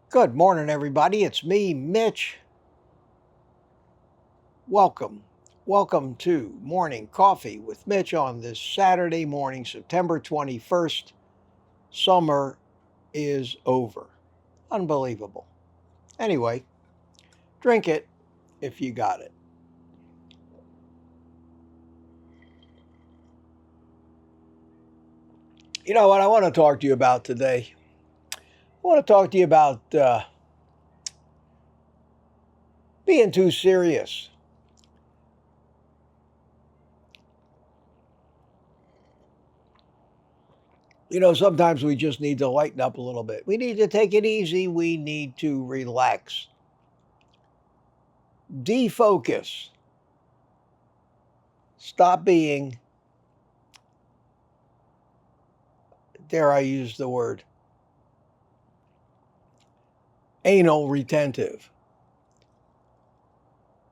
Good morning, everybody. It's me, Mitch. Welcome. Welcome to Morning Coffee with Mitch on this Saturday morning, September 21st. Summer is over. Unbelievable. Anyway, drink it if you got it. You know what I want to talk to you about today? I want to talk to you about being too serious. Sometimes we just need to lighten up a little bit. We need to take it easy. We need to relax. Defocus. Stop being, dare I use the word, anal retentive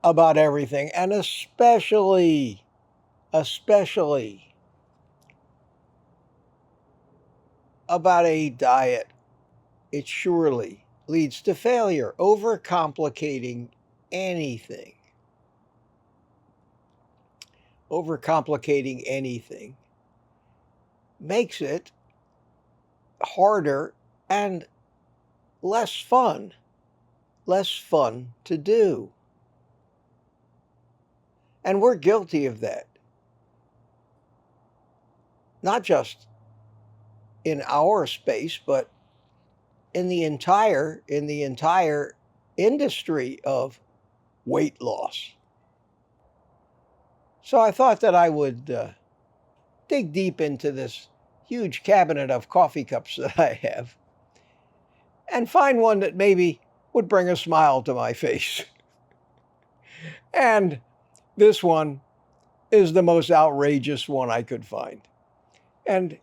about everything, and especially about a diet. It surely leads to failure. Overcomplicating anything, overcomplicating anything makes it harder and less fun to do. And we're guilty of that. Not just in our space, but in the entire industry of weight loss. So I thought that I would dig deep into this huge cabinet of coffee cups that I have and find one that maybe would bring a smile to my face. And this one is the most outrageous one I could find. And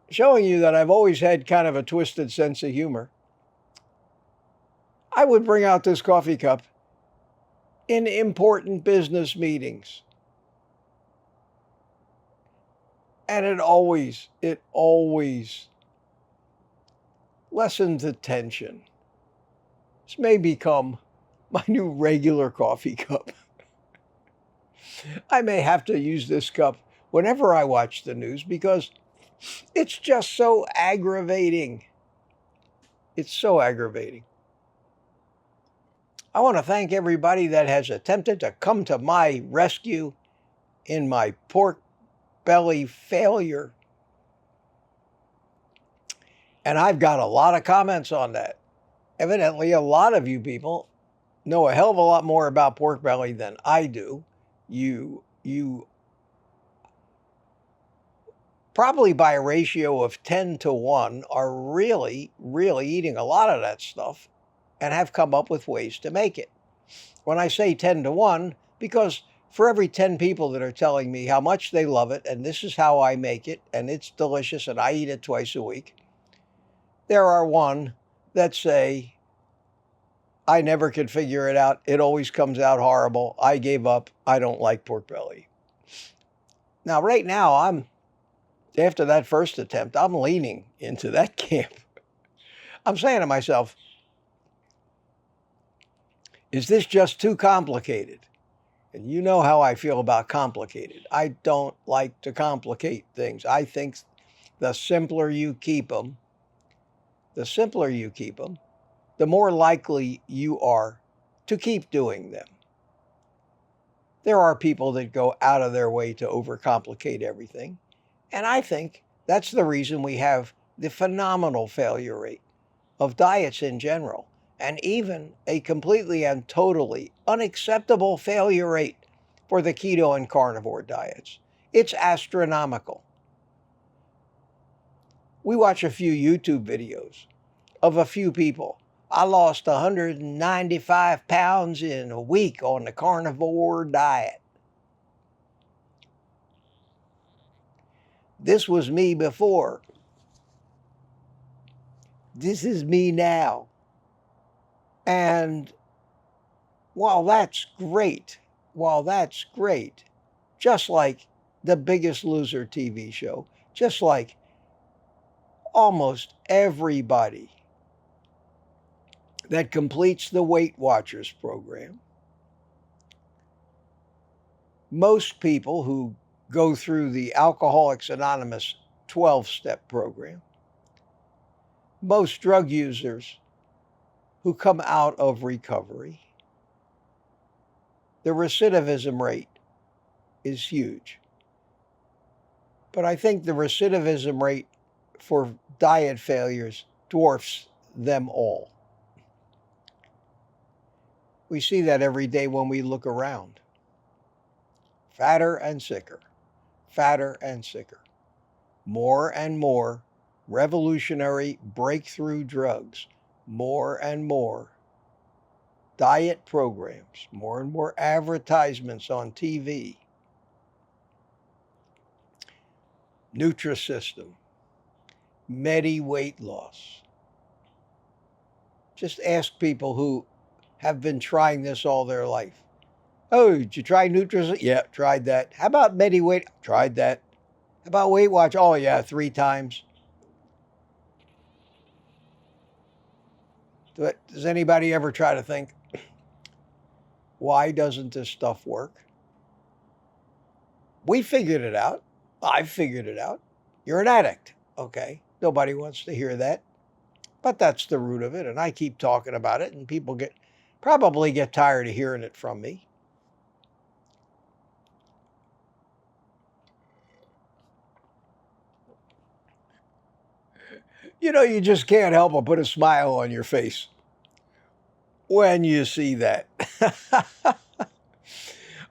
showing you that I've always had kind of a twisted sense of humor, I would bring out this coffee cup in important business meetings. And it always lessens the tension. This may become my new regular coffee cup. I may have to use this cup whenever I watch the news because it's just so aggravating. It's so aggravating. I want to thank everybody that has attempted to come to my rescue in my pork belly failure. And I've got a lot of comments on that. Evidently, a lot of you people know a hell of a lot more about pork belly than I do. You probably by a ratio of 10 to 1 are really eating a lot of that stuff and have come up with ways to make it. When I say 10 to 1, because for every 10 people that are telling me how much they love it and this is how I make it and it's delicious and I eat it twice a week, there are one that say, I never could figure it out. It always comes out horrible. I gave up. I don't like pork belly. Now, right now, after that first attempt, I'm leaning into that camp. I'm saying to myself, is this just too complicated? And you know how I feel about complicated. I don't like to complicate things. I think the simpler you keep them, the more likely you are to keep doing them. There are people that go out of their way to overcomplicate everything. And I think that's the reason we have the phenomenal failure rate of diets in general, and even a completely and totally unacceptable failure rate for the keto and carnivore diets. It's astronomical. We watch a few YouTube videos of a few people. I lost 195 pounds in a week on the carnivore diet. This was me before. This is me now. And while that's great, just like the Biggest Loser TV show, just like almost everybody that completes the Weight Watchers program. Most people who go through the Alcoholics Anonymous 12-step program, most drug users who come out of recovery, the recidivism rate is huge. But I think the recidivism rate for diet failures dwarfs them all. We see that every day when we look around. Fatter and sicker, fatter and sicker. More and more revolutionary breakthrough drugs, more and more diet programs, more and more advertisements on TV. Nutrisystem, Medi weight loss. Just ask people who have been trying this all their life. Oh, did you try Nutrisystem? Yeah, tried that. How about Medi weight? Tried that. How about Weight Watch? Oh yeah, 3 times. Does anybody ever try to think, why doesn't this stuff work? We figured it out. I figured it out. You're an addict. Okay. Nobody wants to hear that. But that's the root of it. And I keep talking about it, and people probably get tired of hearing it from me. You know, you just can't help but put a smile on your face when you see that.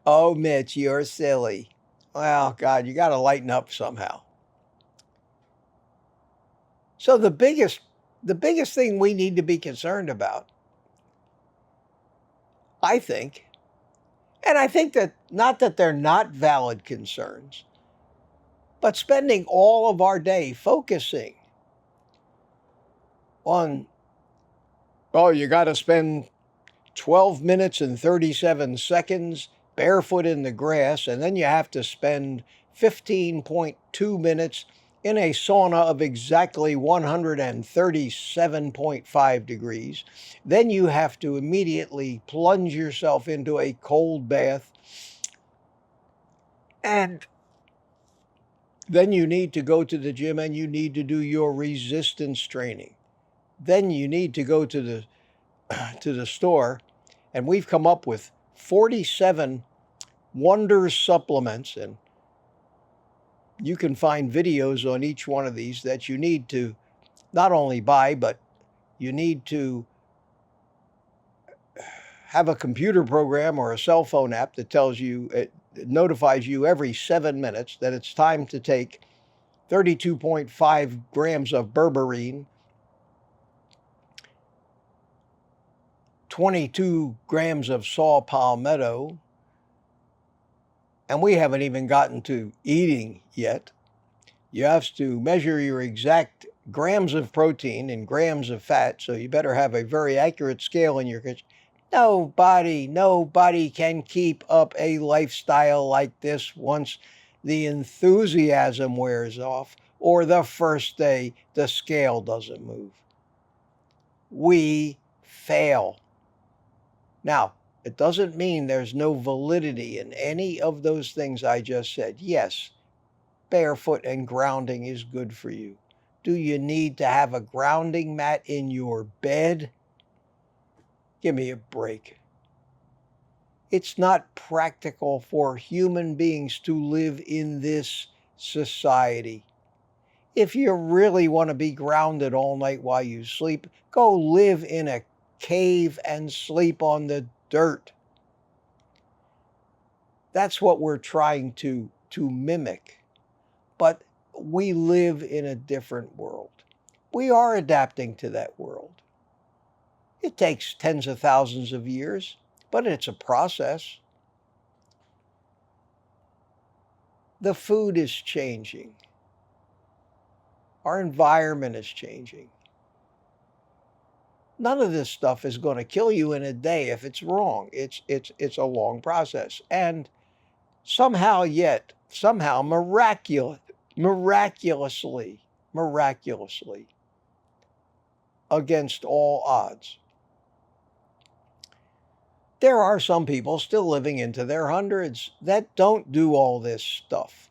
Oh, Mitch, you're silly. Well, God, you got to lighten up somehow. So the biggest thing we need to be concerned about, I think, and I think that not that they're not valid concerns, but spending all of our day focusing on, oh, you got to spend 12 minutes and 37 seconds barefoot in the grass, and then you have to spend 15.2 minutes in a sauna of exactly 137.5 degrees. Then you have to immediately plunge yourself into a cold bath. And then you need to go to the gym and you need to do your resistance training. Then you need to go to the store, and we've come up with 47 wonder supplements, and you can find videos on each one of these that you need to not only buy, but you need to have a computer program or a cell phone app that tells you, it notifies you every 7 minutes that it's time to take 32.5 grams of berberine, 22 grams of saw palmetto, and we haven't even gotten to eating yet. You have to measure your exact grams of protein and grams of fat, so you better have a very accurate scale in your kitchen. Nobody can keep up a lifestyle like this once the enthusiasm wears off or the first day the scale doesn't move. We fail. Now, it doesn't mean there's no validity in any of those things I just said. Yes, barefoot and grounding is good for you. Do you need to have a grounding mat in your bed? Give me a break. It's not practical for human beings to live in this society. If you really want to be grounded all night while you sleep, go live in a cave and sleep on the dirt. That's what we're trying to mimic. But we live in a different world. We are adapting to that world. It takes tens of thousands of years, but it's a process. The food is changing. Our environment is changing. None of this stuff is going to kill you in a day if it's wrong. It's a long process. And somehow miraculously, against all odds, There are some people still living into their hundreds that don't do all this stuff.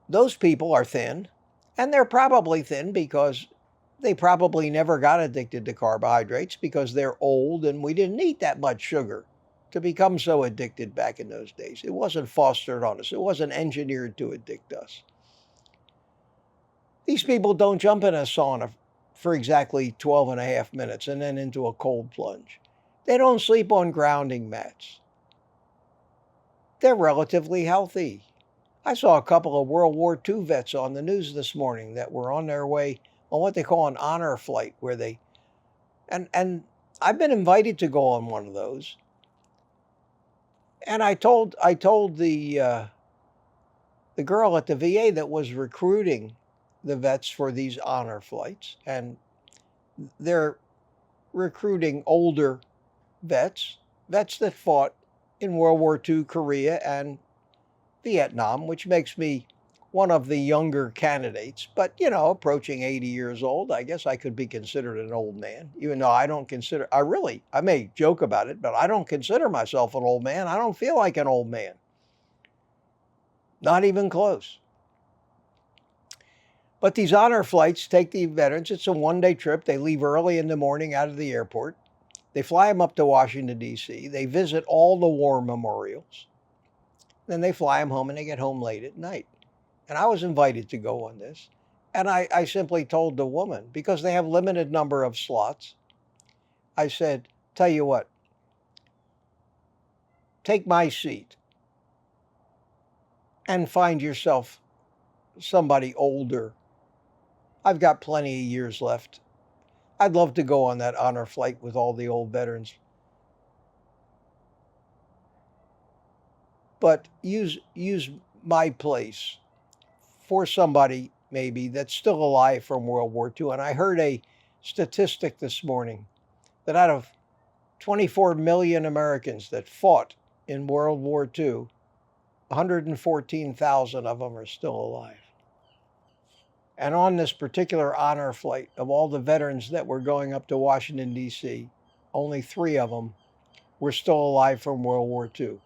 Those people are thin, and they're probably thin because they probably never got addicted to carbohydrates because they're old and we didn't eat that much sugar to become so addicted back in those days. It wasn't fostered on us. It wasn't engineered to addict us. These people don't jump in a sauna for exactly 12 and a half minutes and then into a cold plunge. They don't sleep on grounding mats. They're relatively healthy. I saw a couple of World War II vets on the news this morning that were on their way on what they call an honor flight, where they, and I've been invited to go on one of those. And I told the girl at the VA that was recruiting the vets for these honor flights, and they're recruiting older vets that fought in World War II, Korea, and Vietnam, which makes me one of the younger candidates. But, approaching 80 years old, I guess I could be considered an old man, even though I may joke about it, but I don't consider myself an old man. I don't feel like an old man. Not even close. But these honor flights take the veterans. It's a one-day trip. They leave early in the morning out of the airport. They fly them up to Washington, D.C. They visit all the war memorials. Then they fly them home and they get home late at night. And I was invited to go on this. And I simply told the woman, because they have limited number of slots, I said, tell you what, take my seat and find yourself somebody older. I've got plenty of years left. I'd love to go on that honor flight with all the old veterans. But use my place for somebody maybe that's still alive from World War II. And I heard a statistic this morning that out of 24 million Americans that fought in World War II, 114,000 of them are still alive. And on this particular honor flight of all the veterans that were going up to Washington, D.C., only 3 of them were still alive from World War II.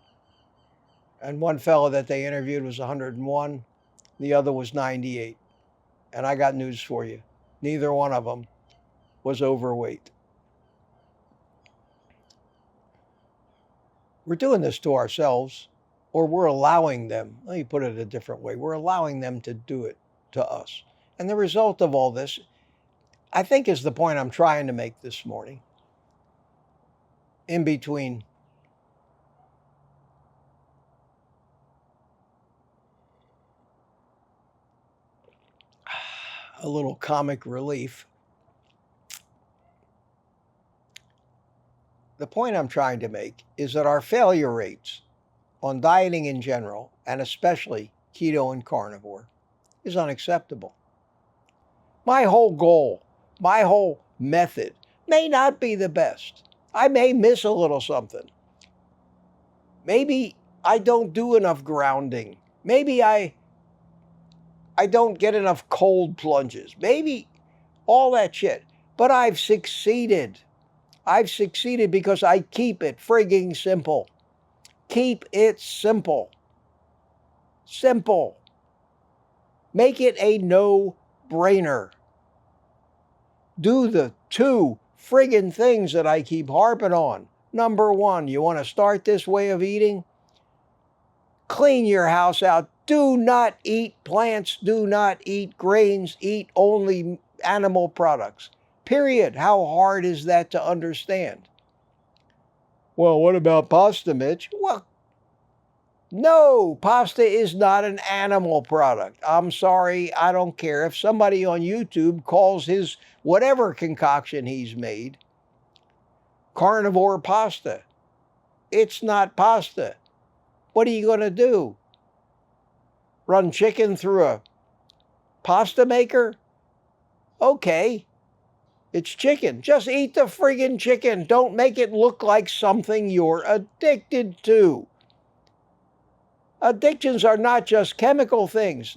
And one fellow that they interviewed was 101, the other was 98. And I got news for you. Neither one of them was overweight. We're doing this to ourselves, or we're allowing them. Let me put it a different way. We're allowing them to do it to us. And the result of all this, I think, is the point I'm trying to make this morning. In between a little comic relief. The point I'm trying to make is that our failure rates on dieting in general, and especially keto and carnivore, is unacceptable. My whole goal, my whole method may not be the best. I may miss a little something. Maybe I don't do enough grounding. Maybe I don't get enough cold plunges. Maybe all that shit. But I've succeeded. I've succeeded because I keep it frigging simple. Keep it simple. Simple. Make it a no-brainer. Do the 2 friggin' things that I keep harping on. Number 1, you want to start this way of eating? Clean your house out. Do not eat plants. Do not eat grains. Eat only animal products. Period. How hard is that to understand? Well, what about pasta, Mitch? Well, no, pasta is not an animal product. I'm sorry, I don't care. If somebody on YouTube calls his whatever concoction he's made carnivore pasta, it's not pasta. What are you going to do? Run chicken through a pasta maker? Okay, it's chicken. Just eat the friggin' chicken. Don't make it look like something you're addicted to. Addictions are not just chemical things.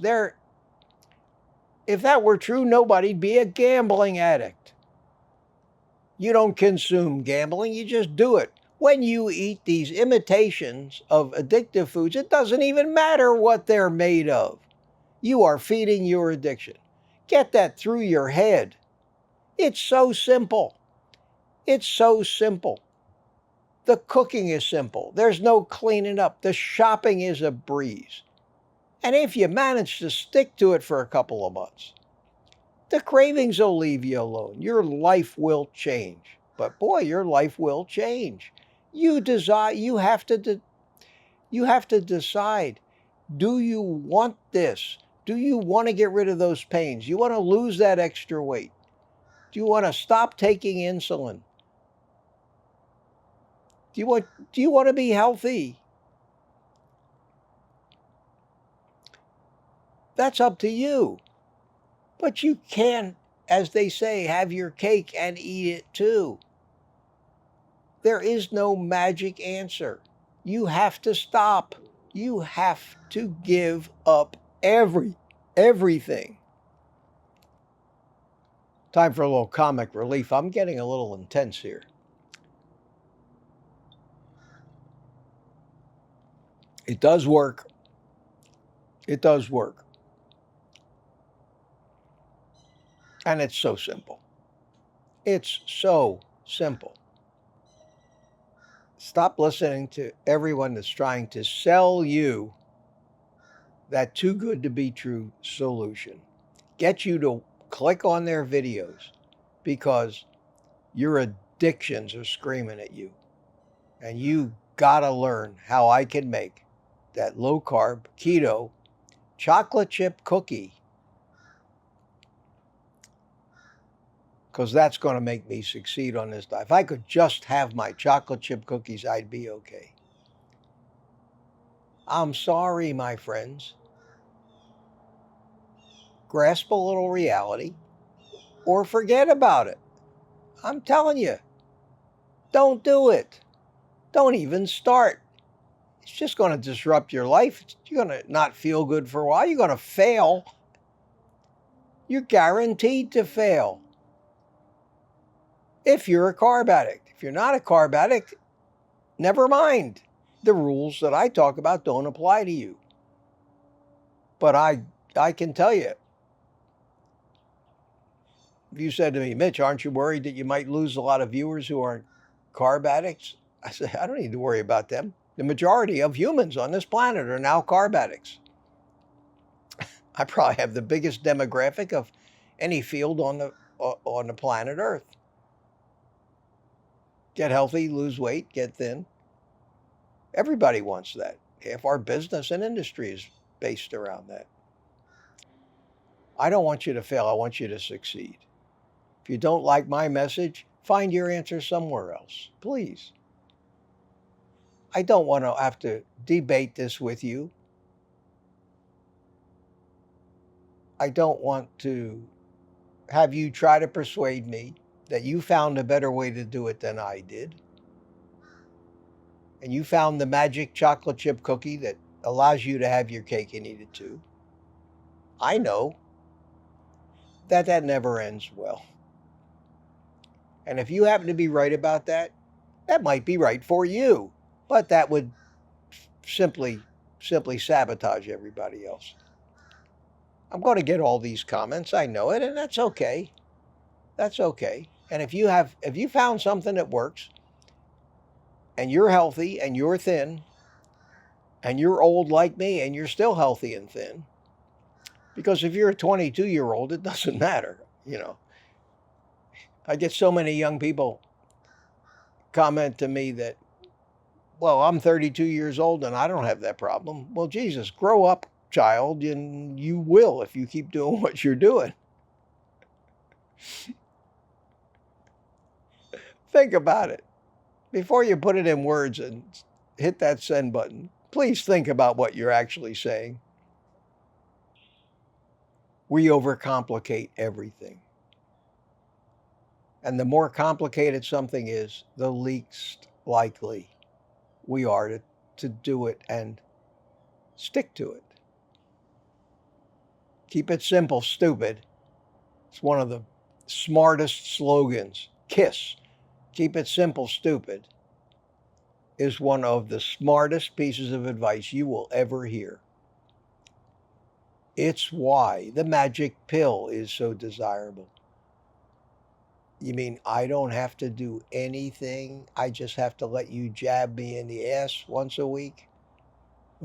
If that were true, nobody'd be a gambling addict. You don't consume gambling, you just do it. When you eat these imitations of addictive foods, it doesn't even matter what they're made of. You are feeding your addiction. Get that through your head. It's so simple. It's so simple. The cooking is simple. There's no cleaning up. The shopping is a breeze. And if you manage to stick to it for a couple of months, the cravings will leave you alone. Your life will change. But boy, your life will change. You have to decide, do you want this? Do you want to get rid of those pains? You want to lose that extra weight? Do you want to stop taking insulin? Do you want to be healthy? That's up to you. But you can, as they say, have your cake and eat it too. There is no magic answer. You have to stop. You have to give up everything. Time for a little comic relief. I'm getting a little intense here. It does work. It does work. And it's so simple. It's so simple. Stop listening to everyone that's trying to sell you that too good to be true solution. Get you to click on their videos because your addictions are screaming at you. And you gotta learn how I can make that low carb, keto, chocolate chip cookie, because that's going to make me succeed on this diet. If I could just have my chocolate chip cookies, I'd be okay. I'm sorry, my friends. Grasp a little reality or forget about it. I'm telling you, don't do it. Don't even start. It's just going to disrupt your life. You're going to not feel good for a while. You're going to fail. You're guaranteed to fail. If you're a carb addict. If you're not a carb addict, never mind. The rules that I talk about don't apply to you. But I can tell you, if you said to me, Mitch, aren't you worried that you might lose a lot of viewers who aren't carb addicts? I said, I don't need to worry about them. The majority of humans on this planet are now carb addicts. I probably have the biggest demographic of any field on the planet Earth. Get healthy, lose weight, get thin. Everybody wants that. Half our business and industry is based around that. I don't want you to fail. I want you to succeed. If you don't like my message, find your answer somewhere else, please. I don't want to have to debate this with you. I don't want to have you try to persuade me that you found a better way to do it than I did. And you found the magic chocolate chip cookie that allows you to have your cake and eat it too. I know that never ends well. And if you happen to be right about that, that might be right for you. But that would simply sabotage everybody else. I'm going to get all these comments. I know it, and that's okay. That's okay. And if you found something that works, and you're healthy and you're thin, and you're old like me and you're still healthy and thin, because if you're a 22-year-old, it doesn't matter, you know. I get so many young people comment to me that, well, I'm 32 years old and I don't have that problem. Well, Jesus, grow up, child, and you will if you keep doing what you're doing. Think about it. Before you put it in words and hit that send button, please think about what you're actually saying. We overcomplicate everything. And the more complicated something is, the least likely we are to do it and stick to it. Keep it simple, stupid. It's one of the smartest slogans. K.I.S.S. Keep it simple, stupid is one of the smartest pieces of advice you will ever hear. It's why the magic pill is so desirable. You mean I don't have to do anything? I just have to let you jab me in the ass once a week?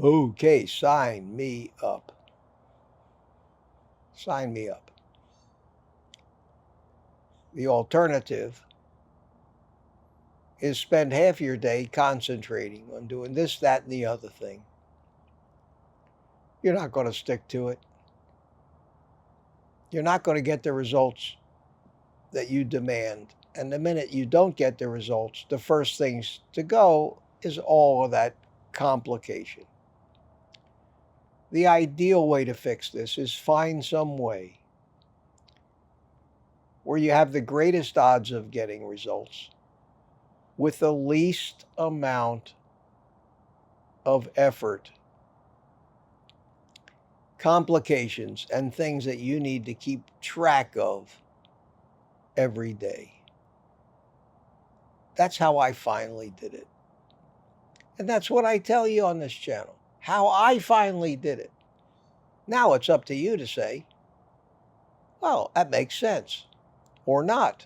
Okay, sign me up. Sign me up. The alternative is spend half your day concentrating on doing this, that, and the other thing. You're not going to stick to it. You're not going to get the results that you demand. And the minute you don't get the results, the first things to go is all of that complication. The ideal way to fix this is find some way where you have the greatest odds of getting results with the least amount of effort, complications, and things that you need to keep track of every day. That's how I finally did it. And that's what I tell you on this channel, how I finally did it. Now it's up to you to say, well, that makes sense, or not.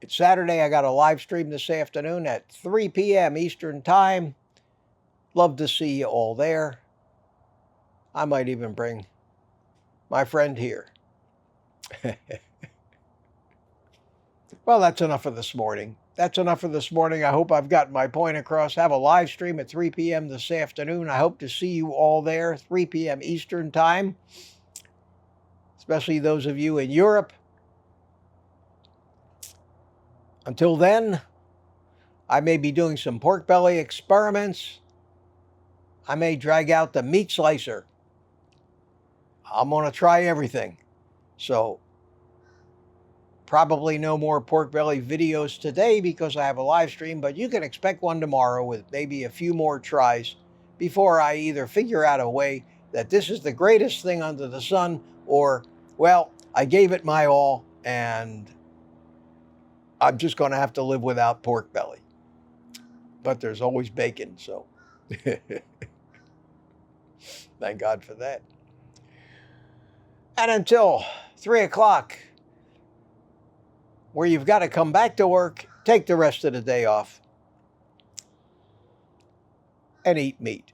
It's Saturday. I got a live stream this afternoon at 3 p.m. Eastern Time. Love to see you all there. I might even bring my friend here. Well, that's enough for this morning. That's enough for this morning. I hope I've gotten my point across. Have a live stream at 3 p.m. this afternoon. I hope to see you all there, 3 p.m. Eastern Time, especially those of you in Europe. Until then, I may be doing some pork belly experiments. I may drag out the meat slicer. I'm going to try everything. So probably no more pork belly videos today because I have a live stream, but you can expect one tomorrow with maybe a few more tries before I either figure out a way that this is the greatest thing under the sun or, well, I gave it my all and I'm just going to have to live without pork belly. But there's always bacon, so thank God for that. And until 3 o'clock, where you've got to come back to work, take the rest of the day off, and eat meat.